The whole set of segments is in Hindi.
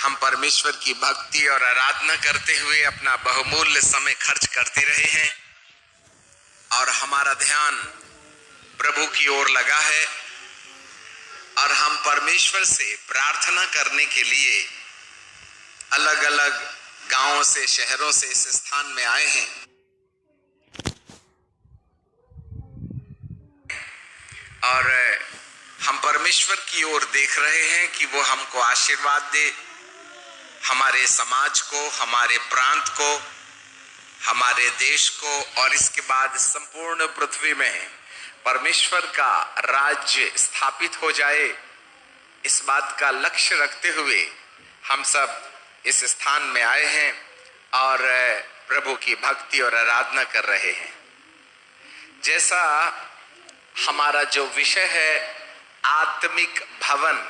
हम परमेश्वर की भक्ति और आराधना करते हुए अपना बहुमूल्य समय खर्च करते रहे हैं और हमारा ध्यान प्रभु की ओर लगा है और हम परमेश्वर से प्रार्थना करने के लिए अलग अलग गांवों से, शहरों से इस स्थान में आए हैं और हम परमेश्वर की ओर देख रहे हैं कि वो हमको आशीर्वाद दे, हमारे समाज को, हमारे प्रांत को, हमारे देश को और इसके बाद संपूर्ण पृथ्वी में परमेश्वर का राज्य स्थापित हो जाए। इस बात का लक्ष्य रखते हुए हम सब इस स्थान में आए हैं और प्रभु की भक्ति और आराधना कर रहे हैं। जैसा हमारा जो विषय है आत्मिक भवन,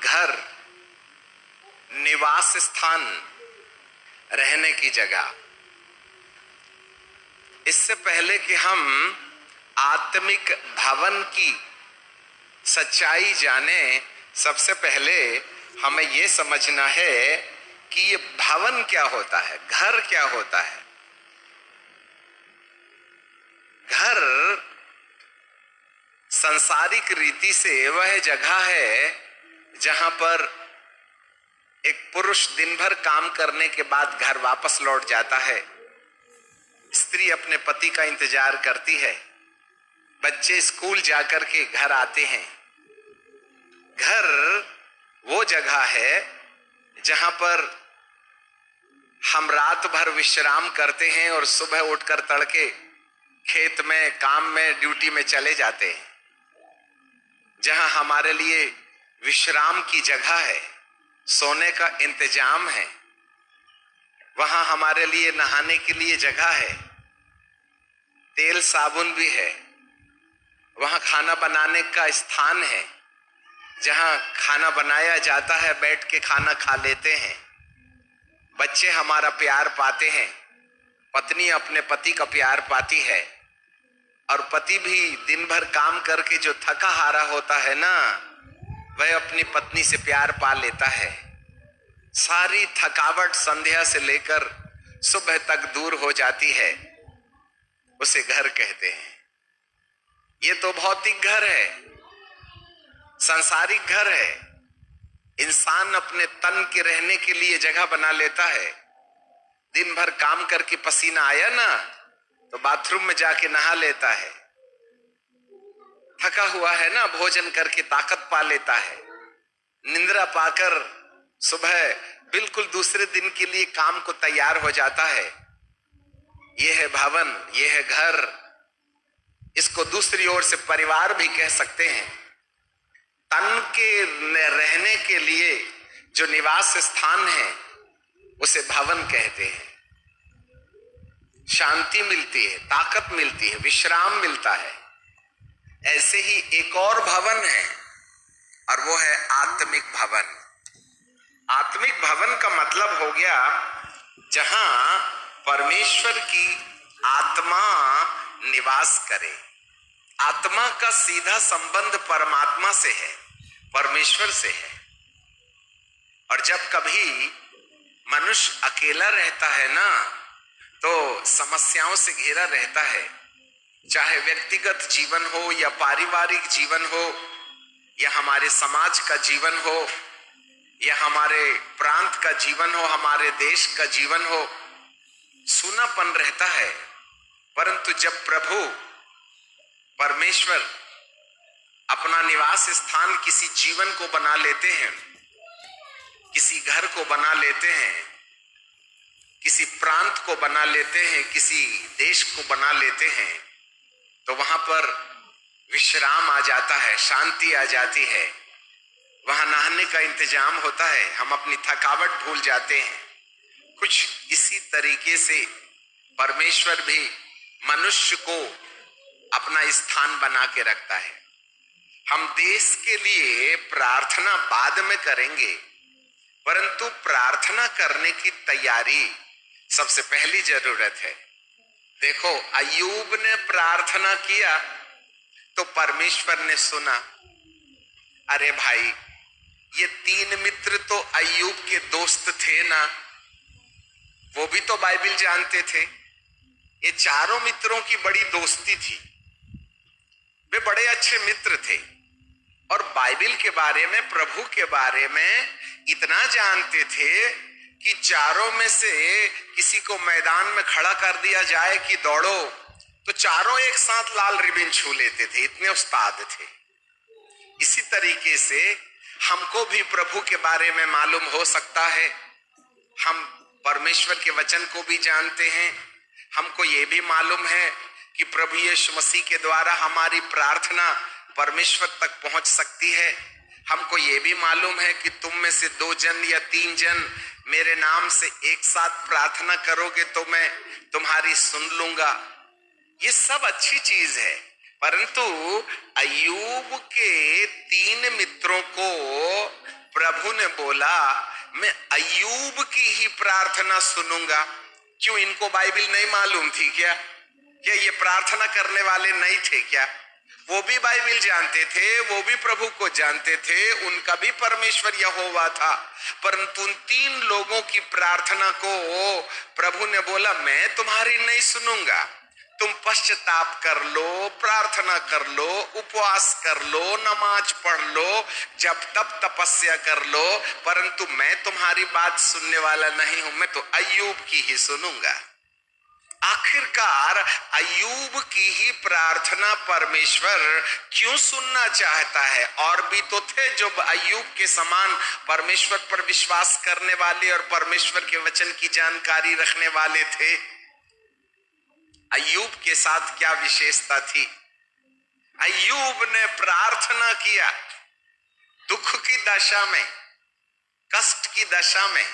घर, निवास स्थान, रहने की जगह। इससे पहले कि हम आत्मिक भवन की सच्चाई जाने, सबसे पहले हमें यह समझना है कि ये भवन क्या होता है, घर क्या होता है। घर सांसारिक रीति से वह जगह है जहां पर एक पुरुष दिन भर काम करने के बाद घर वापस लौट जाता है। स्त्री अपने पति का इंतजार करती है, बच्चे स्कूल जाकर के घर आते हैं। घर वो जगह है जहां पर हम रात भर विश्राम करते हैं और सुबह उठकर तड़के खेत में, काम में, ड्यूटी में चले जाते हैं। जहां हमारे लिए विश्राम की जगह है, सोने का इंतजाम है, वहां हमारे लिए नहाने के लिए जगह है, तेल साबुन भी है, वहां खाना बनाने का स्थान है, जहां खाना बनाया जाता है, बैठ के खाना खा लेते हैं। बच्चे हमारा प्यार पाते हैं, पत्नी अपने पति का प्यार पाती है और पति भी दिन भर काम करके जो थका हारा होता है ना, वह अपनी पत्नी से प्यार पा लेता है। सारी थकावट संध्या से लेकर सुबह तक दूर हो जाती है। उसे घर कहते हैं। ये तो भौतिक घर है, सांसारिक घर है। इंसान अपने तन के रहने के लिए जगह बना लेता है। दिन भर काम करके पसीना आया ना, तो बाथरूम में जाके नहा लेता है। थका हुआ है ना, भोजन करके ताकत पा लेता है। निंद्रा पाकर सुबह बिल्कुल दूसरे दिन के लिए काम को तैयार हो जाता है। यह है भवन, यह है घर। इसको दूसरी ओर से परिवार भी कह सकते हैं। तन के रहने के लिए जो निवास स्थान है उसे भवन कहते हैं। शांति मिलती है, ताकत मिलती है, विश्राम मिलता है। ऐसे ही एक और भवन है और वो है आत्मिक भवन। आत्मिक भवन का मतलब हो गया जहां परमेश्वर की आत्मा निवास करे। आत्मा का सीधा संबंध परमात्मा से है, परमेश्वर से है। और जब कभी मनुष्य अकेला रहता है ना, तो समस्याओं से घिरा रहता है। चाहे व्यक्तिगत जीवन हो या पारिवारिक जीवन हो या हमारे समाज का जीवन हो या हमारे प्रांत का जीवन हो, हमारे देश का जीवन हो, सूनापन रहता है। परंतु जब प्रभु परमेश्वर अपना निवास स्थान किसी जीवन को बना लेते हैं, किसी घर को बना लेते हैं, किसी प्रांत को बना लेते हैं, किसी देश को बना लेते हैं, तो वहां पर विश्राम आ जाता है, शांति आ जाती है। वहां नहाने का इंतजाम होता है, हम अपनी थकावट भूल जाते हैं। कुछ इसी तरीके से परमेश्वर भी मनुष्य को अपना स्थान बना के रखता है। हम देश के लिए प्रार्थना बाद में करेंगे, परंतु प्रार्थना करने की तैयारी सबसे पहली जरूरत है। देखो, अय्यूब ने प्रार्थना किया तो परमेश्वर ने सुना। अरे भाई, ये 3 मित्र तो अय्यूब के दोस्त थे ना, वो भी तो बाइबिल जानते थे। ये चारों मित्रों की बड़ी दोस्ती थी, वे बड़े अच्छे मित्र थे और बाइबिल के बारे में, प्रभु के बारे में इतना जानते थे कि चारों में से किसी को मैदान में खड़ा कर दिया जाए कि दौड़ो, तो चारों एक साथ लाल रिबन छू लेते थे, इतने उस्ताद थे। इसी तरीके से हमको भी प्रभु के बारे में मालूम हो सकता है। हम परमेश्वर के वचन को भी जानते हैं, हमको ये भी मालूम है कि प्रभु यीशु मसीह के द्वारा हमारी प्रार्थना परमेश्वर तक पहुंच सकती है। हमको ये भी मालूम है कि तुम में से 2 जन या 3 जन मेरे नाम से एक साथ प्रार्थना करोगे तो मैं तुम्हारी सुन लूंगा। ये सब अच्छी चीज है, परंतु अय्यूब के 3 मित्रों को प्रभु ने बोला मैं अय्यूब की ही प्रार्थना सुनूंगा। क्यों? इनको बाइबिल नहीं मालूम थी क्या? क्या ये प्रार्थना करने वाले नहीं थे क्या? वो भी बाइबिल जानते थे, वो भी प्रभु को जानते थे, उनका भी परमेश्वर यहोवा था, परंतु उन 3 लोगों की प्रार्थना को प्रभु ने बोला मैं तुम्हारी नहीं सुनूंगा। तुम पश्चाताप कर लो, प्रार्थना कर लो, उपवास कर लो, नमाज पढ़ लो, जब तब तपस्या कर लो, परंतु मैं तुम्हारी बात सुनने वाला नहीं हूं, मैं तो अय्यूब की ही सुनूंगा। आखिरकार अय्यूब की ही प्रार्थना परमेश्वर क्यों सुनना चाहता है? और भी तो थे जो अय्यूब के समान परमेश्वर पर विश्वास करने वाले और परमेश्वर के वचन की जानकारी रखने वाले थे। अय्यूब के साथ क्या विशेषता थी? अय्यूब ने प्रार्थना किया दुख की दशा में, कष्ट की दशा में।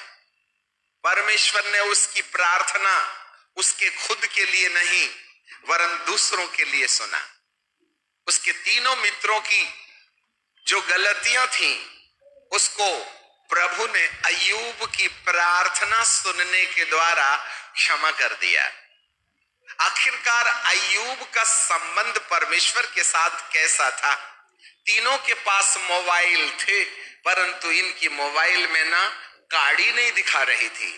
परमेश्वर ने उसकी प्रार्थना उसके खुद के लिए नहीं वरन दूसरों के लिए सुना। उसके 3 मित्रों की जो गलतियां थी उसको प्रभु ने अय्यूब की प्रार्थना सुनने के द्वारा क्षमा कर दिया। आखिरकार अय्यूब का संबंध परमेश्वर के साथ कैसा था? तीनों के पास मोबाइल थे, परंतु इनकी मोबाइल में ना काड़ी नहीं दिखा रही थी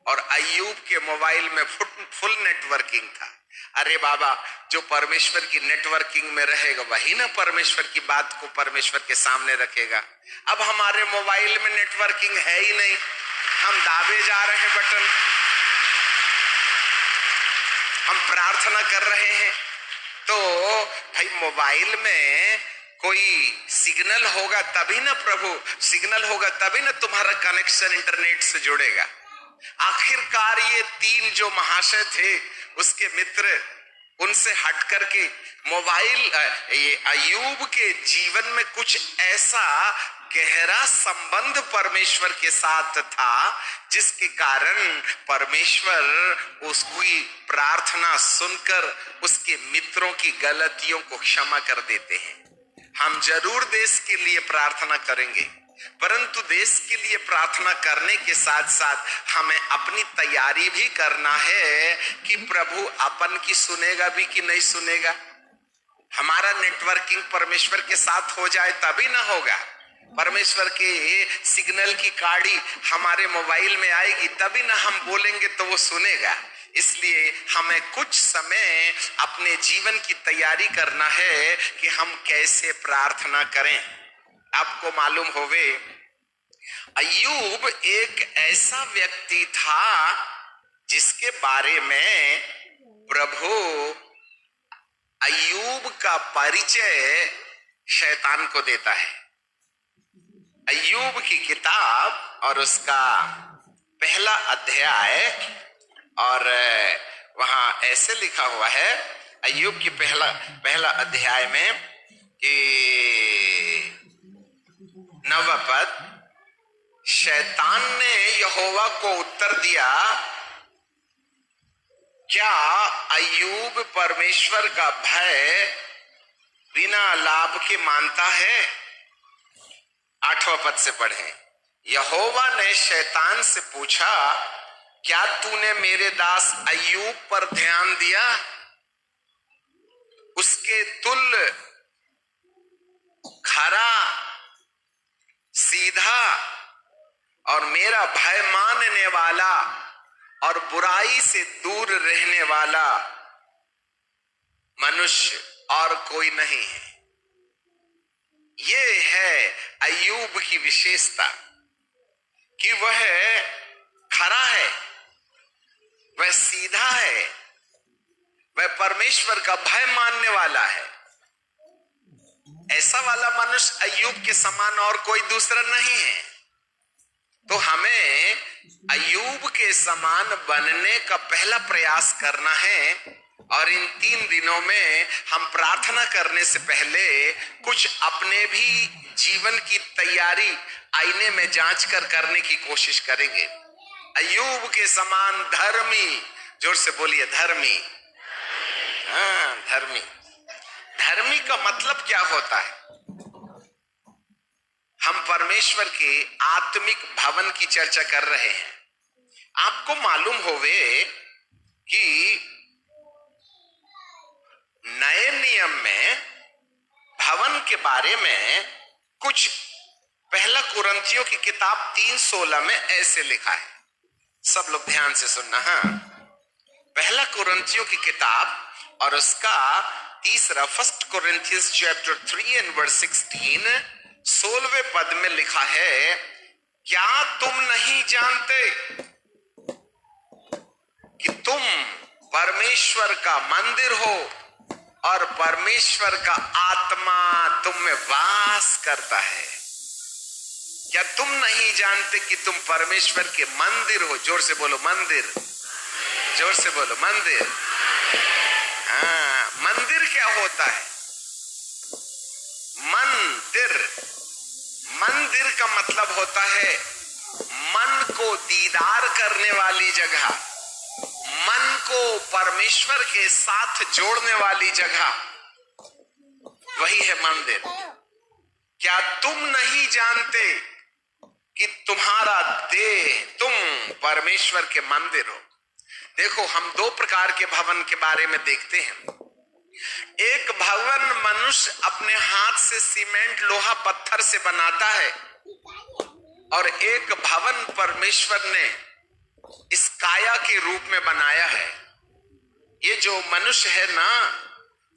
और अय्यूब के मोबाइल में फुल नेटवर्किंग था। अरे बाबा, जो परमेश्वर की नेटवर्किंग में रहेगा वही ना परमेश्वर की बात को परमेश्वर के सामने रखेगा। अब हमारे मोबाइल में नेटवर्किंग है ही नहीं, हम दाबे जा रहे हैं बटन, हम प्रार्थना कर रहे हैं, तो भाई मोबाइल में कोई सिग्नल होगा तभी ना प्रभु, सिग्नल होगा तभी ना तुम्हारा कनेक्शन इंटरनेट से जुड़ेगा। आखिरकार ये 3 जो महाशय थे उसके मित्र, उनसे हट करके मोबाइल, ये अय्यूब के जीवन में कुछ ऐसा गहरा संबंध परमेश्वर के साथ था जिसके कारण परमेश्वर उसकी प्रार्थना सुनकर उसके मित्रों की गलतियों को क्षमा कर देते हैं। हम जरूर देश के लिए प्रार्थना करेंगे, परंतु देश के लिए प्रार्थना करने के साथ साथ हमें अपनी तैयारी भी करना है कि प्रभु अपन की सुनेगा भी कि नहीं सुनेगा। हमारा नेटवर्किंग परमेश्वर के साथ हो जाए तभी ना होगा। परमेश्वर के सिग्नल की काड़ी हमारे मोबाइल में आएगी तभी ना हम बोलेंगे तो वो सुनेगा। इसलिए हमें कुछ समय अपने जीवन की तैयारी करना है कि हम कैसे प्रार्थना करें। आपको मालूम होवे, अय्यूब एक ऐसा व्यक्ति था जिसके बारे में प्रभु अय्यूब का परिचय शैतान को देता है। अय्यूब की किताब और उसका पहला अध्याय, और वहां ऐसे लिखा हुआ है अय्यूब की पहला अध्याय में कि 9वां पद, शैतान ने यहोवा को उत्तर दिया, क्या अय्यूब परमेश्वर का भय बिना लाभ के मानता है? 8वां पद से पढ़ें। यहोवा ने शैतान से पूछा, क्या तूने मेरे दास अय्यूब पर ध्यान दिया? उसके तुल्य खरा, सीधा सीधा और मेरा भय मानने वाला और बुराई से दूर रहने वाला मनुष्य और कोई नहीं है। ये है अय्यूब की विशेषता कि वह खरा है, वह सीधा है, वह परमेश्वर का भय मानने वाला है। ऐसा वाला मनुष्य अय्यूब के समान और कोई दूसरा नहीं है। तो हमें अय्यूब के समान बनने का पहला प्रयास करना है। और इन 3 दिनों में हम प्रार्थना करने से पहले कुछ अपने भी जीवन की तैयारी आईने में जांच कर करने की कोशिश करेंगे। अय्यूब के समान धर्मी, जोर से बोलिए धर्मी। हाँ, धर्मी। धर्मी का मतलब क्या होता है? हम परमेश्वर के आत्मिक भवन की चर्चा कर रहे हैं। आपको मालूम होवे कि नए नियम में भवन के बारे में कुछ पहला कुरिन्थियों की किताब 3:16 में ऐसे लिखा है। सब लोग ध्यान से सुनना। हाँ, पहला कुरिन्थियों की किताब और उसका तीसरा 1 Corinthians chapter 3 and verse 16 16वें पद में लिखा है, क्या तुम नहीं जानते कि तुम परमेश्वर का मंदिर हो और परमेश्वर का आत्मा तुम में वास करता है? क्या तुम नहीं जानते कि तुम परमेश्वर के मंदिर हो? जोर से बोलो मंदिर, जोर से बोलो मंदिर। हाँ, मंदिर क्या होता है? मंदिर, मंदिर का मतलब होता है मन को दीदार करने वाली जगह, मन को परमेश्वर के साथ जोड़ने वाली जगह, वही है मंदिर। क्या तुम नहीं जानते कि तुम्हारा देह, तुम परमेश्वर के मंदिर हो? देखो, हम 2 प्रकार के भवन के बारे में देखते हैं। एक भवन मनुष्य अपने हाथ से सीमेंट, लोहा, पत्थर से बनाता है, और एक भवन परमेश्वर ने इस काया के रूप में बनाया है। ये जो मनुष्य है ना,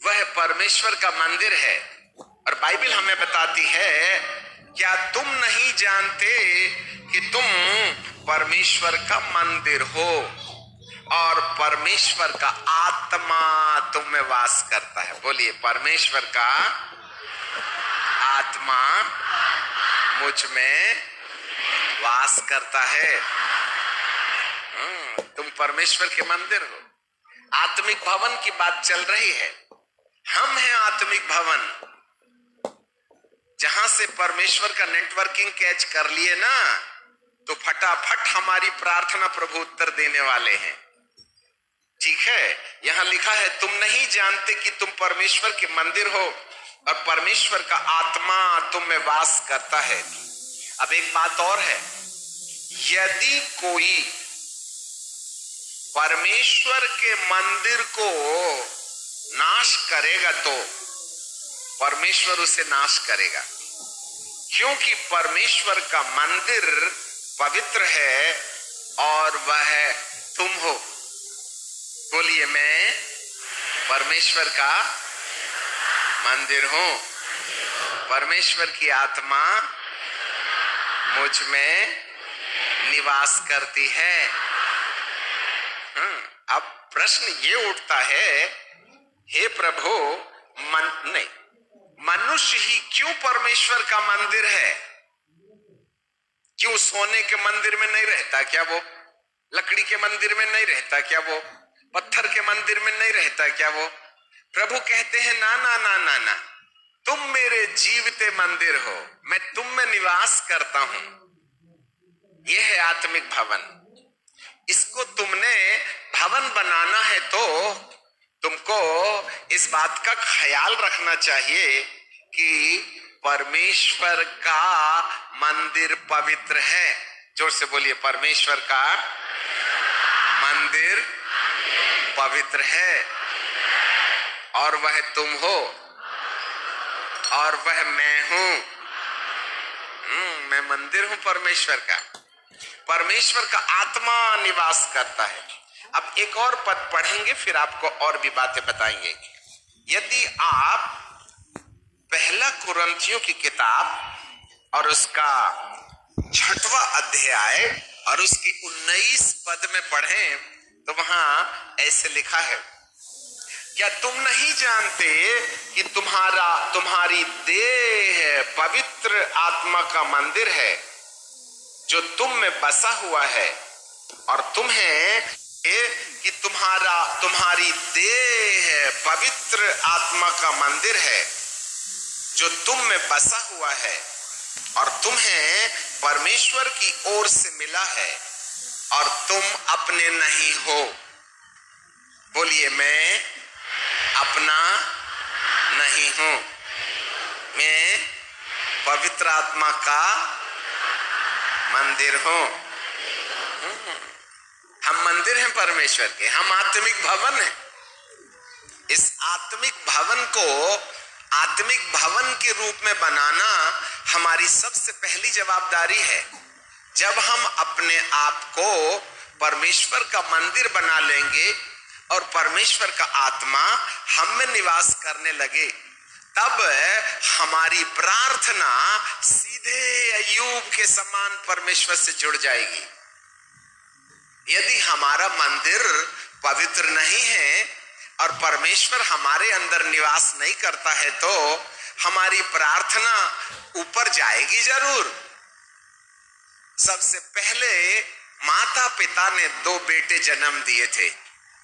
वह परमेश्वर का मंदिर है। और बाइबल हमें बताती है, क्या तुम नहीं जानते कि तुम परमेश्वर का मंदिर हो और परमेश्वर का आत्मा तुम में वास करता है? बोलिए, परमेश्वर का आत्मा मुझ में वास करता है। तुम परमेश्वर के मंदिर हो। आत्मिक भवन की बात चल रही है। हम हैं आत्मिक भवन। जहां से परमेश्वर का नेटवर्किंग कैच कर लिए ना, तो फटाफट हमारी प्रार्थना प्रभु उत्तर देने वाले हैं। ठीक है, यहां लिखा है, तुम नहीं जानते कि तुम परमेश्वर के मंदिर हो और परमेश्वर का आत्मा तुम में वास करता है। अब एक बात और है, यदि कोई परमेश्वर के मंदिर को नाश करेगा तो परमेश्वर उसे नाश करेगा, क्योंकि परमेश्वर का मंदिर पवित्र है और वह तुम हो। बोलिए, मैं परमेश्वर का मंदिर हूं, परमेश्वर की आत्मा मुझ में निवास करती है। अब प्रश्न ये उठता है, हे प्रभु, मनुष्य ही क्यों परमेश्वर का मंदिर है? क्यों सोने के मंदिर में नहीं रहता क्या वो? लकड़ी के मंदिर में नहीं रहता क्या वो? पत्थर के मंदिर में नहीं रहता क्या वो? प्रभु कहते हैं, ना ना ना ना ना, तुम मेरे जीवते मंदिर हो, मैं तुम में निवास करता हूं। यह है आत्मिक भवन। इसको तुमने भवन बनाना है तो तुमको इस बात का ख्याल रखना चाहिए कि परमेश्वर का मंदिर पवित्र है। जोर से बोलिए, परमेश्वर का मंदिर पवित्र है और वह तुम हो और वह मैं हूं। मैं मंदिर हूं परमेश्वर का। परमेश्वर का आत्मा निवास करता है। अब एक और पद पढ़ेंगे, फिर आपको और भी बातें बताएंगे। यदि आप पहला कुरिन्थियों की किताब और उसका 6वां अध्याय और उसकी 19 पद में पढ़ें तो वहां ऐसे लिखा है, क्या तुम नहीं जानते कि तुम्हारी देह पवित्र आत्मा का मंदिर है जो तुम में बसा हुआ है, और कि तुम्हारी देह पवित्र आत्मा का मंदिर है जो तुम में बसा हुआ है और तुम्हें परमेश्वर की ओर से मिला है और तुम अपने नहीं हो। बोलिए, मैं अपना नहीं हूं, मैं पवित्र आत्मा का मंदिर हूं। हम मंदिर हैं परमेश्वर के, हम आत्मिक भवन हैं। इस आत्मिक भवन को आत्मिक भवन के रूप में बनाना हमारी सबसे पहली जवाबदारी है। जब हम अपने आप को परमेश्वर का मंदिर बना लेंगे और परमेश्वर का आत्मा हम में निवास करने लगे, तब हमारी प्रार्थना सीधे अय्यूब के समान परमेश्वर से जुड़ जाएगी। यदि हमारा मंदिर पवित्र नहीं है और परमेश्वर हमारे अंदर निवास नहीं करता है तो हमारी प्रार्थना ऊपर जाएगी जरूर। सबसे पहले माता पिता ने 2 बेटे जन्म दिए थे।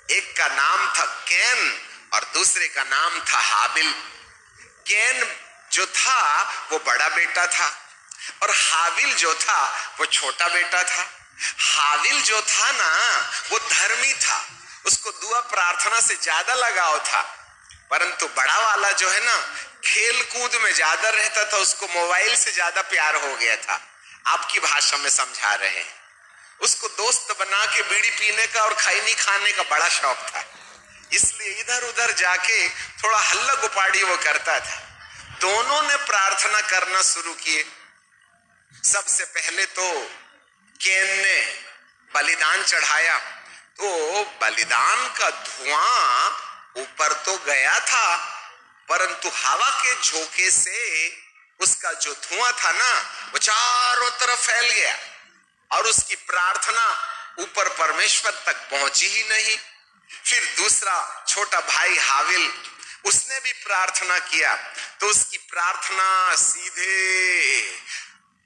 एक का नाम था कैन और दूसरे का नाम था हाबिल। कैन जो था वो बड़ा बेटा था और हाबिल जो था वो छोटा बेटा था। हाबिल जो था ना वो धर्मी था, उसको दुआ प्रार्थना से ज्यादा लगाव था, परंतु बड़ा वाला जो है ना खेल कूद में ज्यादा रहता था, उसको मोबाइल से ज्यादा प्यार हो गया था। आपकी भाषा में समझा रहे हैं, उसको दोस्त बना के बीड़ी पीने का और खैनी खाने का बड़ा शौक था, इसलिए इधर उधर जाके थोड़ा हल्ला गुपाड़ी वो करता था। दोनों ने प्रार्थना करना शुरू किए। सबसे पहले तो कैन ने बलिदान चढ़ाया, तो बलिदान का धुआं ऊपर तो गया था, परंतु हवा के झोंके से उसका जो धुआं था ना वो चारों तरफ फैल गया और उसकी प्रार्थना ऊपर परमेश्वर तक पहुंची ही नहीं। फिर दूसरा छोटा भाई हाबिल, उसने भी प्रार्थना किया, तो उसकी प्रार्थना सीधे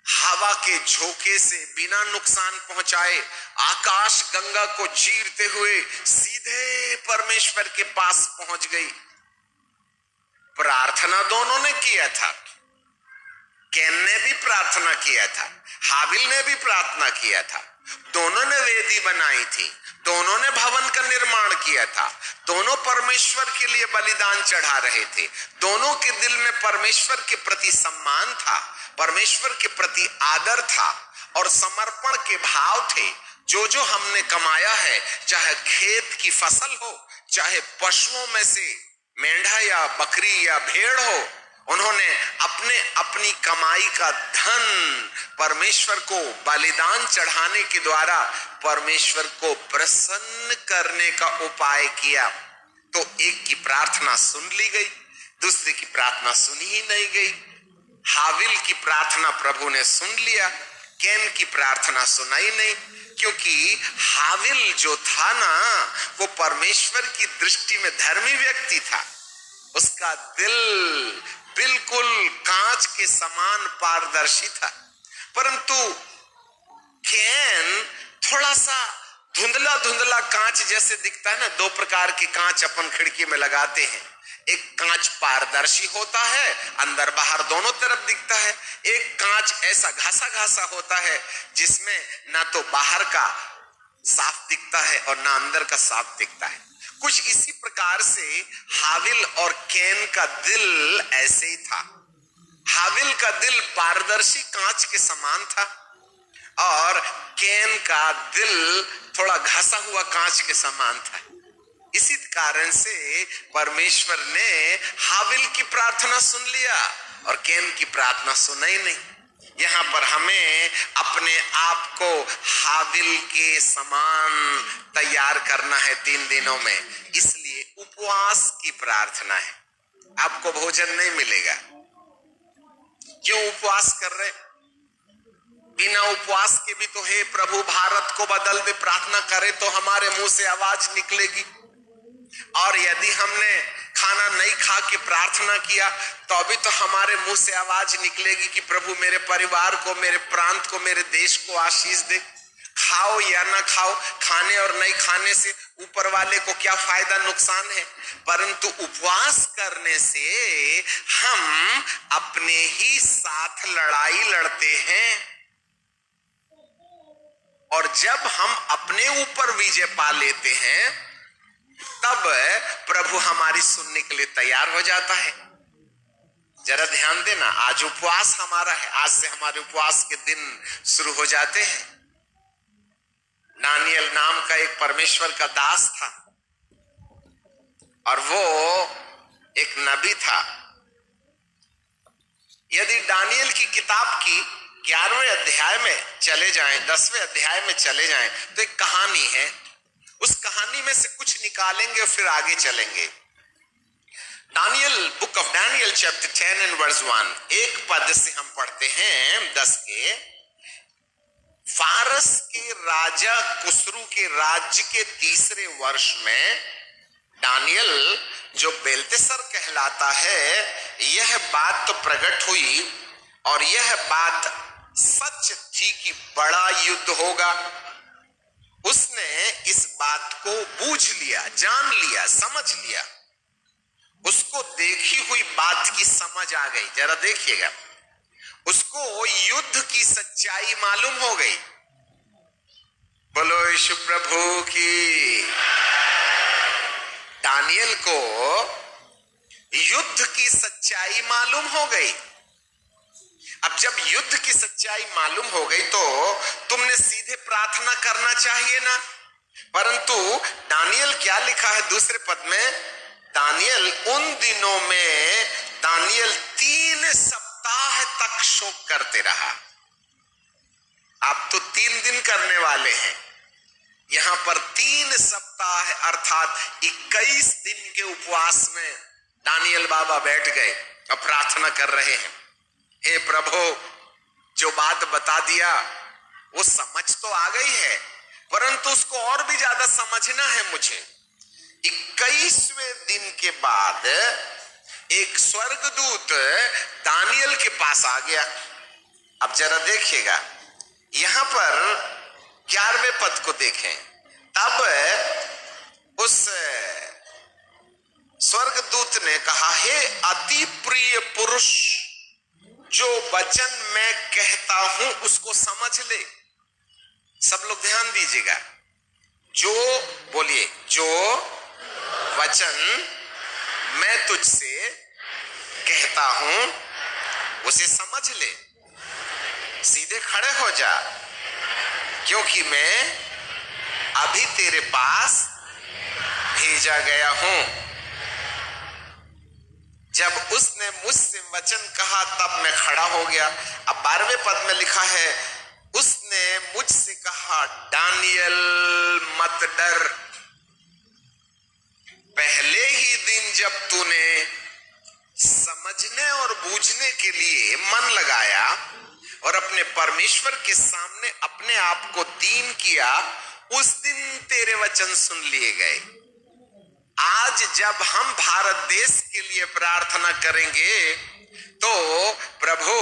हवा के झोंके से बिना नुकसान पहुंचाए आकाश गंगा को चीरते हुए सीधे परमेश्वर के पास पहुंच गई। प्रार्थना दोनों ने किया था, कैन ने भी प्रार्थना किया था, हाबिल ने भी प्रार्थना किया था। दोनों ने वेदी बनाई थी, दोनों ने भवन का निर्माण किया था, दोनों परमेश्वर के लिए बलिदान चढ़ा रहे थे। दोनों के दिल में परमेश्वर के प्रति सम्मान था, परमेश्वर के प्रति आदर था और समर्पण के भाव थे। जो जो हमने कमाया है, चाहे खेत की फसल हो, चाहे पशुओं में से मेंढा या बकरी या भेड़ हो, उन्होंने अपनी कमाई का धन परमेश्वर को बलिदान चढ़ाने के द्वारा परमेश्वर को प्रसन्न करने का उपाय किया। तो एक की प्रार्थना सुन ली गई, दूसरे की प्रार्थना सुनी ही नहीं गई। हाबिल की प्रार्थना प्रभु ने सुन लिया, कैन की प्रार्थना सुनाई नहीं, क्योंकि हाबिल जो था ना वो परमेश्वर की दृष्टि में धर्मी व्यक्ति था। उसका दिल बिल्कुल कांच के समान पारदर्शी था, परंतु कैन थोड़ा सा धुंधला धुंधला कांच जैसे दिखता है ना। 2 प्रकार के कांच अपन खिड़की में लगाते हैं, एक कांच पारदर्शी होता है, अंदर बाहर दोनों तरफ दिखता है। एक कांच ऐसा घासा घासा होता है जिसमें ना तो बाहर का साफ दिखता है और ना अंदर का साफ दिखता है। कुछ इसी प्रकार से हाबिल और कैन का दिल ऐसे ही था। हाबिल का दिल पारदर्शी कांच के समान था और कैन का दिल थोड़ा घसा हुआ कांच के समान था। इसी कारण से परमेश्वर ने हाबिल की प्रार्थना सुन लिया और कैन की प्रार्थना सुना ही नहीं। यहां पर हमें अपने आप को हाबिल के समान तैयार करना है 3 दिनों में। इसलिए उपवास की प्रार्थना है। आपको भोजन नहीं मिलेगा। क्यों उपवास कर रहे? बिना उपवास के भी तो हे प्रभु भारत को बदल दे प्रार्थना करे तो हमारे मुंह से आवाज निकलेगी। और यदि हमने खाना नहीं खा के प्रार्थना किया तो अभी तो हमारे मुंह से आवाज निकलेगी कि प्रभु मेरे परिवार को, मेरे प्रांत को, मेरे देश को आशीष दे। खाओ या ना खाओ, खाने और नहीं खाने से ऊपर वाले को क्या फायदा, नुकसान है। परंतु उपवास करने से हम अपने ही साथ लड़ाई लड़ते हैं। और जब हम अपने ऊपर विजय पा लेते हैं तब प्रभु हमारी सुनने के लिए तैयार हो जाता है। जरा ध्यान देना, आज उपवास हमारा है। आज से हमारे उपवास के दिन शुरू हो जाते हैं। दानियल नाम का एक परमेश्वर का दास था और वो एक नबी था। यदि दानियल की किताब की 11वें अध्याय में चले जाएं, 10वें अध्याय में चले जाएं तो एक कहानी है। उस कहानी में से कुछ निकालेंगे और फिर आगे चलेंगे। Daniel, book of Daniel chapter 10 and verse 1, एक पद से हम पढ़ते हैं 10 के। फारस के राजा कुसरू के राज्य के 3रे वर्ष में दानियल, जो बेलतेसर कहलाता है, यह बात तो प्रकट हुई और यह बात सच थी कि बड़ा युद्ध होगा। उसने इस बात को बूझ लिया, जान लिया, समझ लिया। उसको देखी हुई बात की समझ आ गई। जरा देखिएगा, उसको युद्ध की सच्चाई मालूम हो गई। बोलो यीशु प्रभु की। दानियल को युद्ध की सच्चाई मालूम हो गई। अब जब युद्ध की सच्चाई मालूम हो गई तो तुमने सीधे प्रार्थना करना चाहिए ना। परंतु दानियल क्या लिखा है 2 पद में? दानियल उन दिनों में दानियल 3 सप्ताह तक शोक करते रहा। आप तो 3 दिन करने वाले हैं, यहां पर 3 सप्ताह अर्थात 21 दिन के उपवास में दानियल बाबा बैठ गए और प्रार्थना कर रहे हैं। हे प्रभु, जो बात बता दिया वो समझ तो आ गई है, परंतु उसको और भी ज्यादा समझना है मुझे। 21वें दिन के बाद एक स्वर्गदूत दानियल के पास आ गया। अब जरा देखिएगा, यहां पर 11वें पद को देखें। तब उस स्वर्गदूत ने कहा, हे अति प्रिय पुरुष, जो वचन मैं कहता हूं उसको समझ ले। सब लोग ध्यान दीजिएगा। जो, बोलिए, जो वचन मैं तुझसे कहता हूं उसे समझ ले। सीधे खड़े हो जा, क्योंकि मैं अभी तेरे पास भेजा गया हूं। जब उसने मुझसे वचन कहा तब मैं खड़ा हो गया। अब 12वें पद में लिखा है, उसने मुझसे कहा, दानियल मत डर। पहले ही दिन जब तूने समझने और बूझने के लिए मन लगाया और अपने परमेश्वर के सामने अपने आप को दीन किया, उस दिन तेरे वचन सुन लिए गए। आज जब हम भारत देश के लिए प्रार्थना करेंगे तो प्रभु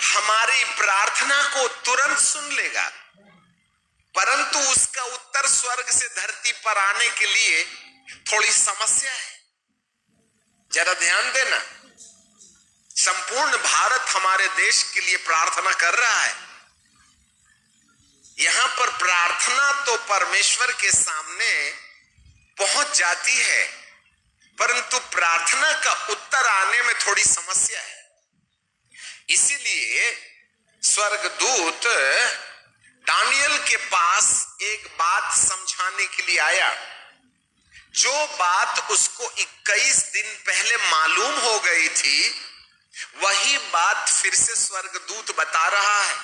हमारी प्रार्थना को तुरंत सुन लेगा, परंतु उसका उत्तर स्वर्ग से धरती पर आने के लिए थोड़ी समस्या है। जरा ध्यान देना, संपूर्ण भारत हमारे देश के लिए प्रार्थना कर रहा है। यहां पर प्रार्थना तो परमेश्वर के सामने पहुंच जाती है, परंतु प्रार्थना का उत्तर आने में थोड़ी समस्या है। इसीलिए स्वर्गदूत दानियल के पास एक बात समझाने के लिए आया, जो बात उसको 21 दिन पहले मालूम हो गई थी, वही बात फिर से स्वर्गदूत बता रहा है।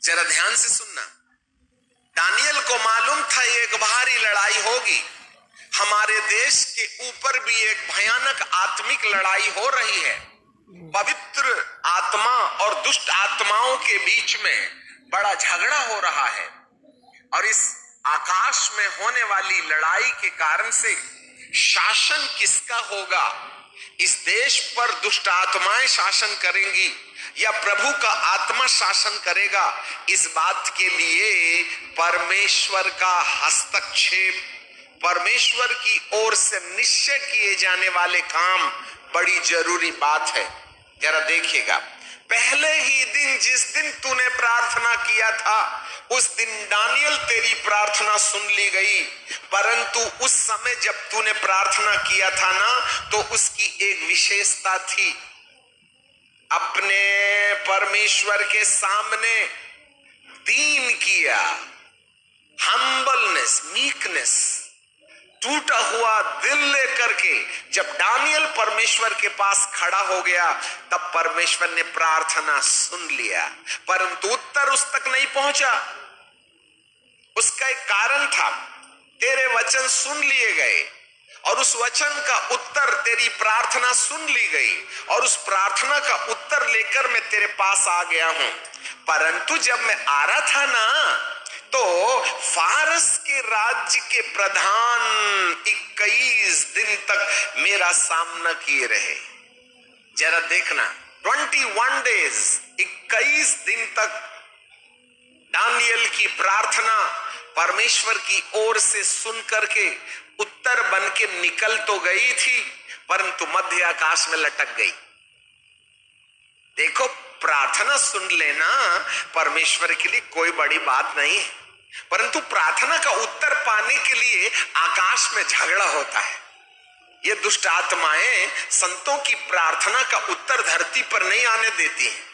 जरा ध्यान से सुनना। दानियल को मालूम था एक भारी लड़ाई होगी, हमारे देश के ऊपर भी एक भयानक आत्मिक लड़ाई हो रही है। पवित्र आत्मा और दुष्ट आत्माओं के बीच में बड़ा झगड़ा हो रहा है, और इस आकाश में होने वाली लड़ाई के कारण से शासन किसका होगा, इस देश पर दुष्ट आत्माएं शासन करेंगी या प्रभु का आत्मा शासन करेगा, इस बात के लिए परमेश्वर का हस्तक्षेप, परमेश्वर की ओर से निश्चय किए जाने वाले काम बड़ी जरूरी बात है। जरा देखिएगा, पहले ही दिन जिस दिन तूने प्रार्थना किया था उस दिन दानियल तेरी प्रार्थना सुन ली गई, परंतु उस समय जब तूने प्रार्थना किया था ना, तो उसकी एक विशेषता थी। अपने परमेश्वर के सामने दीन किया, हम्बलनेस, मीकनेस, टूटा हुआ दिल लेकर के जब दानियल परमेश्वर के पास खड़ा हो गया, तब परमेश्वर ने प्रार्थना सुन लिया, परंतु उत्तर उस तक नहीं पहुंचा। उसका एक कारण था, तेरे वचन सुन लिए गए और उस वचन का उत्तर, तेरी प्रार्थना सुन ली गई और उस प्रार्थना का उत्तर लेकर मैं तेरे पास आ गया हूं। परंतु जब मैं आ रहा था ना, तो फारस के राज्य के प्रधान 21 दिन तक मेरा सामना किए रहे। जरा देखना, 21 डेज, 21 दिन तक दानियल की प्रार्थना परमेश्वर की ओर से सुन करके उत्तर बन के निकल तो गई थी, परंतु मध्य आकाश में लटक गई। देखो, प्रार्थना सुन लेना परमेश्वर के लिए कोई बड़ी बात नहीं है, परंतु प्रार्थना का उत्तर पाने के लिए आकाश में झगड़ा होता है। ये दुष्ट आत्माएं संतों की प्रार्थना का उत्तर धरती पर नहीं आने देती हैं।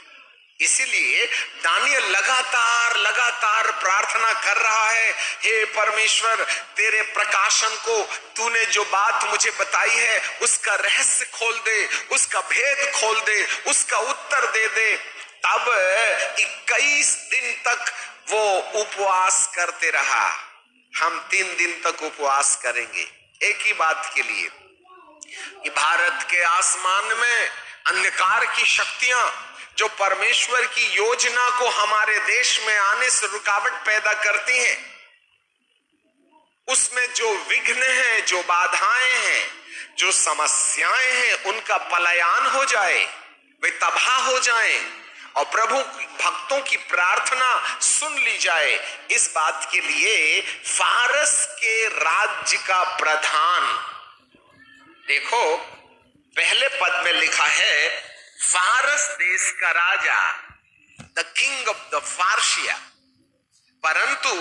इसीलिए दानियल लगातार प्रार्थना कर रहा है, हे परमेश्वर, तेरे प्रकाशन को, तूने जो बात मुझे बताई है उसका रहस्य खोल दे, उसका भेद खोल दे, उसका उत्तर दे दे। तब 21 दिन तक वो उपवास करते रहा। हम 3 दिन तक उपवास करेंगे एक ही बात के लिए कि भारत के आसमान में अंधकार की शक्तियां जो परमेश्वर की योजना को हमारे देश में आने से रुकावट पैदा करती हैं, उसमें जो विघ्न हैं, जो बाधाएं हैं, जो समस्याएं हैं, उनका पलायन हो जाए, वे तबाह हो जाएं और प्रभु भक्तों की प्रार्थना सुन ली जाए। इस बात के लिए फारस के राज्य का प्रधान, देखो पहले पद में लिखा है फारस देश का राजा, द किंग ऑफ द फारसिया, परंतु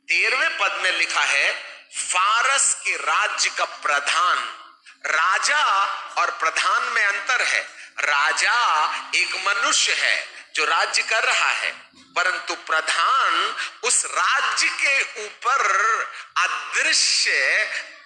13वें पद में लिखा है फारस के राज्य का प्रधान। राजा और प्रधान में अंतर है। राजा एक मनुष्य है जो राज्य कर रहा है, परंतु प्रधान उस राज्य के ऊपर अदृश्य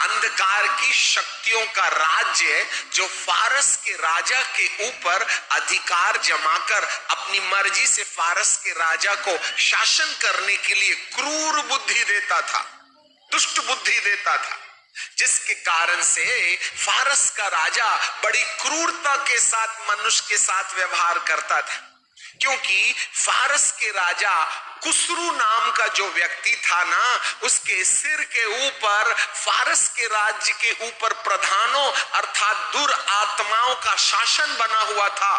अंधकार की शक्तियों का राज्य, जो फारस के राजा के ऊपर अधिकार जमाकर अपनी मर्जी से फारस के राजा को शासन करने के लिए क्रूर बुद्धि देता था, दुष्ट बुद्धि देता था, जिसके कारण से फारस का राजा बड़ी क्रूरता के साथ मनुष्य के साथ व्यवहार करता था। क्योंकि फारस के राजा कुसरू नाम का जो व्यक्ति था ना, उसके सिर के ऊपर फारस के राज्य के ऊपर प्रधानों अर्थात दुरात्माओं का शासन बना हुआ था,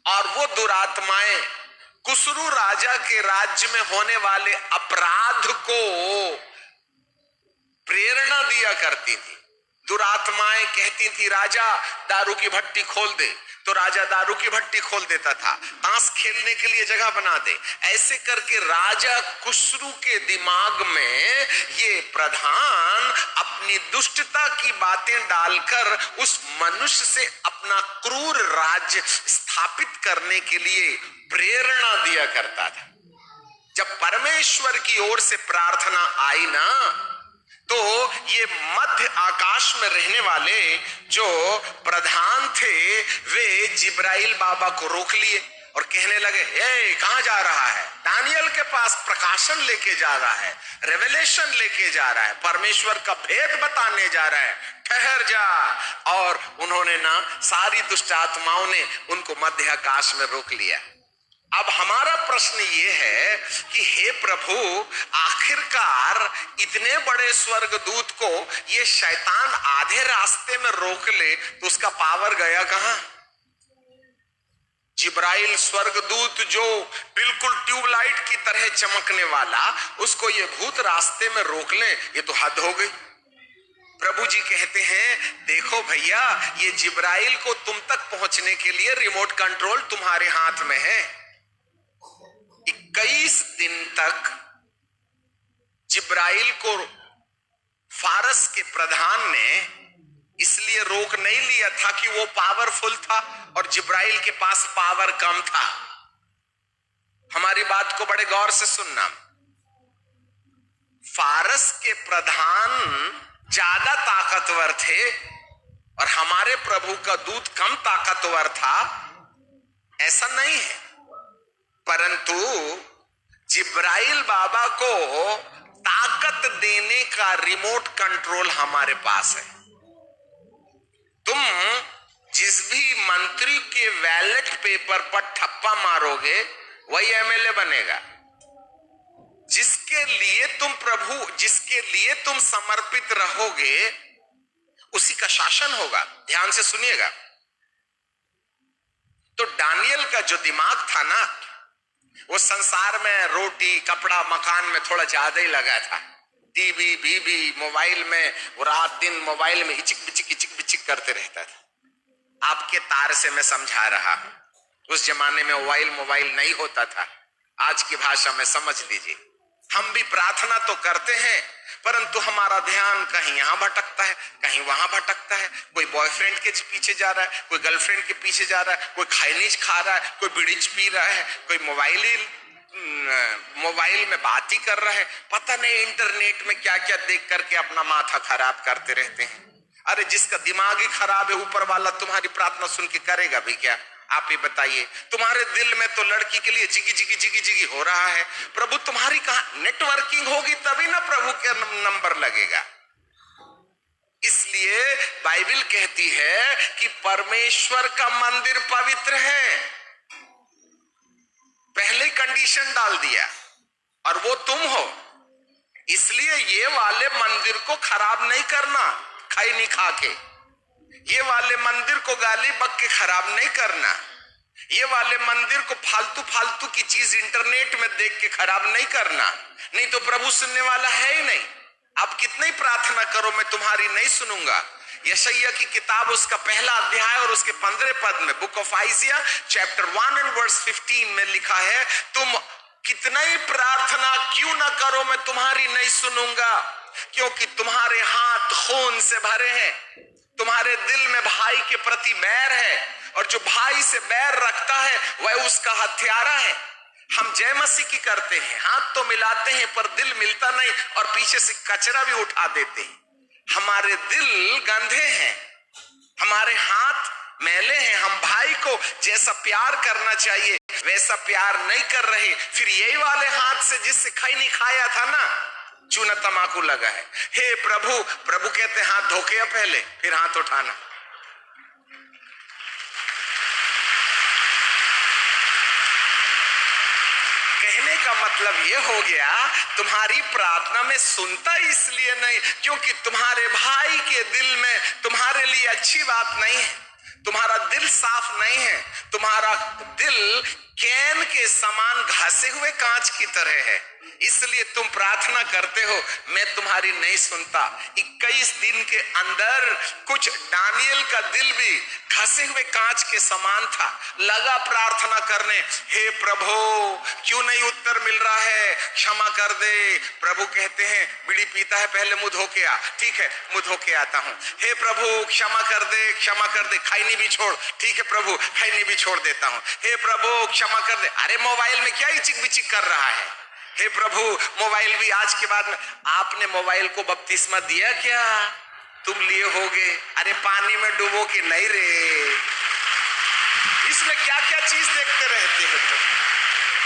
और वो दुरात्माएं कुसरू राजा के राज्य में होने वाले अपराध को प्रेरणा दिया करती थी। दुरात्माएं कहती थी राजा दारू की भट्टी खोल दे, तो राजा दारू की भट्टी खोल देता था, ताश खेलने के लिए जगह बना दे। ऐसे करके राजा कुसरू के दिमाग में ये प्रधान अपनी दुष्टता की बातें डालकर उस मनुष्य से अपना क्रूर राज्य स्थापित करने के लिए प्रेरणा दिया करता था। जब परमेश्वर की ओर से प्रार्थना आई ना, तो ये मध्य आकाश में रहने वाले जो प्रधान थे वे जिब्राइल बाबा को रोक लिए और कहने लगे, हे कहां जा रहा है? दानियल के पास प्रकाशन लेके जा रहा है, रेवलेशन लेके जा रहा है, परमेश्वर का भेद बताने जा रहा है, ठहर जा। और उन्होंने ना सारी दुष्ट आत्माओं ने उनको मध्य आकाश में रोक लिया। अब हमारा प्रश्न ये है कि हे प्रभु, आखिरकार इतने बड़े स्वर्गदूत को ये शैतान आधे रास्ते में रोक ले तो उसका पावर गया कहां? जिब्राइल स्वर्गदूत जो बिल्कुल ट्यूबलाइट की तरह चमकने वाला, उसको ये भूत रास्ते में रोक ले, ये तो हद हो गई। प्रभु जी कहते हैं, देखो भैया, ये जिब्राइल को तुम तक पहुंचने के लिए रिमोट कंट्रोल तुम्हारे हाथ में है। 21 दिन तक जिब्राइल को फारस के प्रधान ने इसलिए रोक नहीं लिया था कि वो पावरफुल था और जिब्राइल के पास पावर कम था। हमारी बात को बड़े गौर से सुनना। फारस के प्रधान ज्यादा ताकतवर थे और हमारे प्रभु का दूत कम ताकतवर था, ऐसा नहीं है। परंतु जिब्राइल बाबा को ताकत देने का रिमोट कंट्रोल हमारे पास है। तुम जिस भी मंत्री के बैलेट पेपर पर ठप्पा मारोगे वही एमएलए बनेगा। जिसके लिए तुम समर्पित रहोगे उसी का शासन होगा। ध्यान से सुनिएगा। तो दानियल का जो दिमाग था ना, वो संसार में रोटी कपड़ा मकान में थोड़ा ज्यादा ही लगा था। टीवी बीबी मोबाइल में वो रात दिन मोबाइल में इचिक बिचिक करते रहता था। आपके तार से मैं समझा रहा हूं, उस जमाने में मोबाइल नहीं होता था। आज की भाषा में समझ लीजिए, हम भी प्रार्थना तो करते हैं परंतु हमारा ध्यान कहीं यहां भटकता है, कहीं वहां भटकता है। कोई बॉयफ्रेंड के पीछे जा रहा है, कोई गर्लफ्रेंड के पीछे जा रहा है, कोई खाइनीज खा रहा है, कोई बीड़ीज पी रहा है, कोई मोबाइल में बात ही कर रहा है। पता नहीं इंटरनेट में क्या क्या देख करके अपना माथा खराब करते रहते हैं। अरे जिसका दिमाग ही खराब है, ऊपर वाला तुम्हारी प्रार्थना सुन के करेगा भी क्या? आप ही बताइए। तुम्हारे दिल में तो लड़की के लिए जिगी हो रहा है। प्रभु तुम्हारी कहां नेटवर्किंग होगी तभी ना प्रभु के नंबर लगेगा। इसलिए बाइबल कहती है कि परमेश्वर का मंदिर पवित्र है। पहले कंडीशन डाल दिया और वो तुम हो। इसलिए ये वाले मंदिर को खराब नहीं करना, खाई नहीं खा के। ये वाले मंदिर को गाली बक के खराब नहीं करना। ये वाले मंदिर को फालतू की चीज इंटरनेट में देख के खराब नहीं करना, नहीं तो प्रभु सुनने वाला है ही नहीं। आप कितनी प्रार्थना करो मैं तुम्हारी नहीं सुनूंगा। यशायाह की किताब उसका पहला अध्याय और उसके 15 पद में, book of Isaiah chapter 1 and verse 15 में लिखा है, तुम कितना ही प्रार्थना क्यों ना करो मैं तुम्हारी नहीं सुनूंगा, क्योंकि तुम्हारे हाथ खून से भरे हैं। तुम्हारे दिल में भाई के प्रति बैर है और जो भाई से बैर रखता है वह उसका हत्यारा है। हम जय मसीह की करते हैं, हाथ तो मिलाते हैं पर दिल मिलता नहीं और पीछे से कचरा भी उठा देते हैं। हमारे दिल गंदे हैं, हमारे हाथ मैले हैं। हम भाई को जैसा प्यार करना चाहिए वैसा प्यार नहीं कर रहे। फिर यही वाले हाथ से जिससे खाई नहीं खाया था ना, चूना तमाकू लगा है। हे प्रभु, प्रभु कहते हैं हाथ धोके पहले फिर हाथ उठाना। कहने का मतलब यह हो गया, तुम्हारी प्रार्थना में सुनता इसलिए नहीं क्योंकि तुम्हारे भाई के दिल में तुम्हारे लिए अच्छी बात नहीं है। तुम्हारा दिल साफ नहीं है। तुम्हारा दिल कैन के समान घसे हुए कांच की तरह है। इसलिए तुम प्रार्थना करते हो, मैं तुम्हारी नहीं सुनता। 21 दिन के अंदर कुछ दानियल का दिल भी घसे हुए कांच के समान था, लगा प्रार्थना करने, हे प्रभु क्यों नहीं उत्तर मिल रहा है, क्षमा कर दे। प्रभु कहते हैं बीड़ी पीता है पहले मुंह धो के आ। ठीक है, मुंह धो के आता हूं। हे प्रभु क्षमा कर दे, क्षमा कर दे। खैनी भी छोड़। ठीक है प्रभु, खैनी भी छोड़ देता हूं। हे प्रभु क्षमा कर दे। अरे मोबाइल में क्या इचिक बिचिक कर रहा है? हे प्रभु मोबाइल भी आज के बाद में, आपने मोबाइल को बपतिस्मा दिया क्या? तुम लिए होगे। अरे पानी में डूबो कि नहीं रे, इसमें क्या क्या चीज देखते रहते हो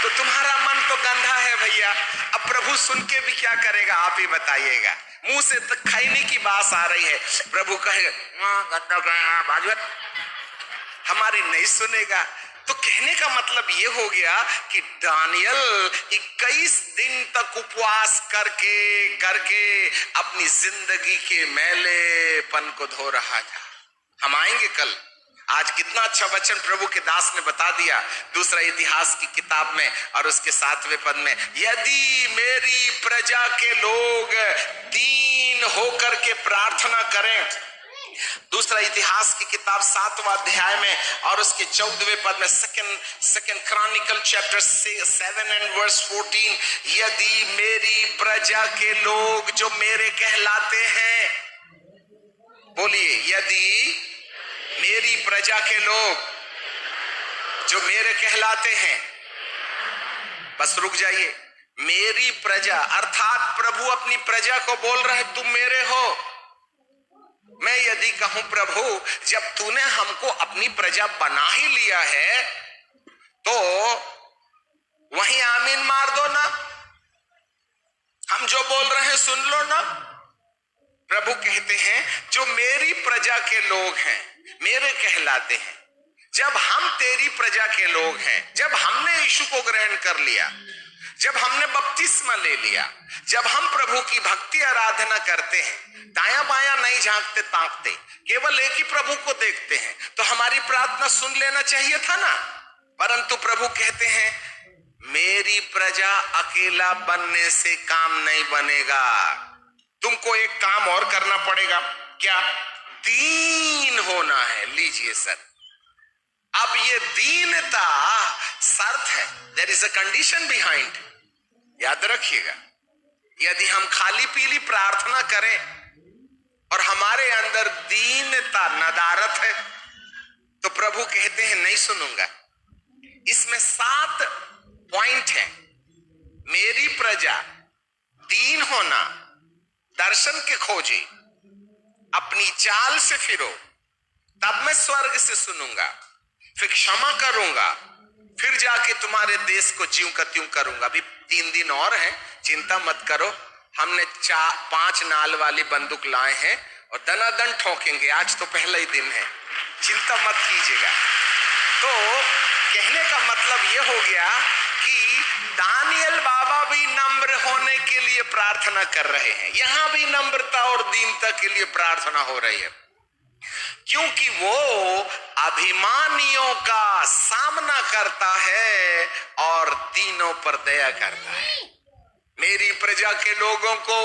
तो तुम्हारा मन तो गंदा है भैया। अब प्रभु सुन के भी क्या करेगा आप ही बताइएगा। मुंह से तो खैनी की बात आ रही है, प्रभु कहेगा गंदा हमारी नहीं सुनेगा। तो कहने का मतलब ये हो गया कि दानियल 21 दिन तक उपवास करके अपनी जिंदगी के मैलेपन को धो रहा था। हम आएंगे कल। आज कितना अच्छा वचन प्रभु के दास ने बता दिया दूसरा इतिहास की किताब में और उसके 7वें पद में, यदि मेरी प्रजा के लोग दीन होकर के प्रार्थना करें। दूसरा इतिहास की किताब 7वां अध्याय में और उसके 14वें पद में, second chronicle chapter 7 and verse 14, यदि मेरी प्रजा के लोग जो मेरे कहलाते हैं, बोलिए, यदि मेरी प्रजा के लोग जो मेरे कहलाते हैं, बस रुक जाइए, मेरी प्रजा अर्थात प्रभु अपनी प्रजा को बोल रहे तुम मेरे हो। मैं यदि कहूं प्रभु जब तूने हमको अपनी प्रजा बना ही लिया है तो वहीं आमीन मार दो ना, हम जो बोल रहे हैं सुन लो ना। प्रभु कहते हैं जो मेरी प्रजा के लोग हैं, मेरे कहलाते हैं, जब हम तेरी प्रजा के लोग हैं, जब हमने यीशु को ग्रहण कर लिया, जब हमने बपतिस्मा ले लिया, जब हम प्रभु की भक्ति आराधना करते हैं, दाया बाया नहीं झांकते ताकते, केवल एक ही प्रभु को देखते हैं, तो हमारी प्रार्थना सुन लेना चाहिए था ना। परंतु प्रभु कहते हैं मेरी प्रजा अकेला बनने से काम नहीं बनेगा, तुमको एक काम और करना पड़ेगा। क्या? दीन होना है। लीजिए सर, अब ये दीनता शर्त है, there is a condition behind, याद रखिएगा। यदि हम खाली पीली प्रार्थना करें और हमारे अंदर दीनता नदारत है तो प्रभु कहते हैं नहीं सुनूंगा। इसमें 7 पॉइंट हैं। मेरी प्रजा, दीन होना, दर्शन के खोजी, अपनी चाल से फिरो, तब मैं स्वर्ग से सुनूंगा, फिर क्षमा करूंगा, फिर जाके तुम्हारे देश को ज्यों का त्यों करूंगा। अभी 3 दिन और हैं, चिंता मत करो। हमने 5 नाल वाली बंदूक लाए हैं और दनादन ठोकेंगे। आज तो पहला ही दिन है, चिंता मत कीजिएगा। तो कहने का मतलब यह हो गया कि दानियल बाबा भी नम्र होने के लिए प्रार्थना कर रहे हैं। यहां भी नम्रता और दीनता के लिए प्रार्थना हो रही है, क्योंकि वो अभिमानियों का सामना करता है और दीनों पर दया करता है। मेरी प्रजा के लोगों को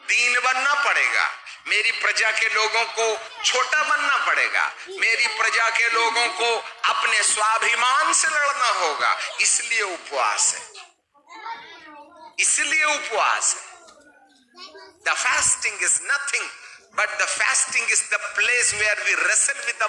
दीन बनना पड़ेगा, मेरी प्रजा के लोगों को छोटा बनना पड़ेगा, मेरी प्रजा के लोगों को अपने स्वाभिमान से लड़ना होगा। इसलिए उपवास है, इसलिए उपवास है। The fasting is nothing but the fasting is the place where we wrestle with our